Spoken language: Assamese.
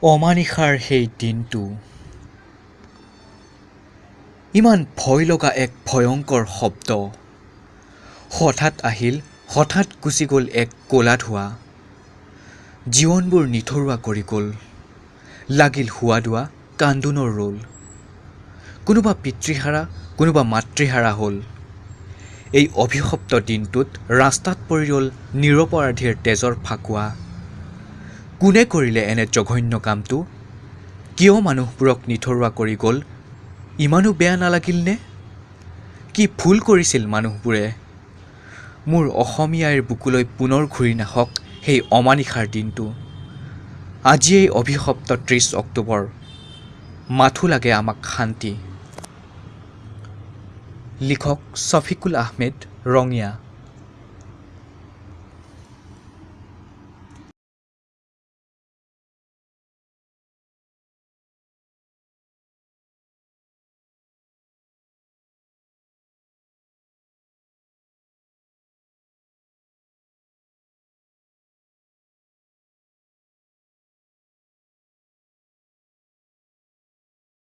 অমানিশাৰ সেই দিনটো ইমান ভয় লগা এক ভয়ংকৰ শব্দ। হঠাৎ আহিল, হঠাৎ গুচি গ'ল এক ক'লা ধোঁৱা। জীৱনবোৰ নিথৰুৱা কৰি গ'ল। লাগিল হুৱাদোৱা কান্দোনৰ ৰোল। কোনোবা পিতৃহাৰা, কোনোবা মাতৃহাৰা হ'ল। এই অভিশপ্ত দিনটোত ৰাস্তাত পৰি ৰ'ল নিৰপৰাধীৰ তেজৰ ফাকুৱা। কোনে কৰিলে এনে জঘন্য কামটো? কিয় মানুহবোৰক নিথৰুৱা কৰি গ'ল? ইমানো বেয়া নালাগিলনে? কি ভুল কৰিছিল মানুহবোৰে? মোৰ অসমীয়াৰ বুকুলৈ পুনৰ ঘূৰি নাহক সেই অমানিশাৰ দিনটো। আজিয়েই অভিশপ্ত ৩০ অক্টোবৰ। মাথো লাগে আমাক শান্তি। লিখক শফিকুল আহমেদ, ৰঙিয়া।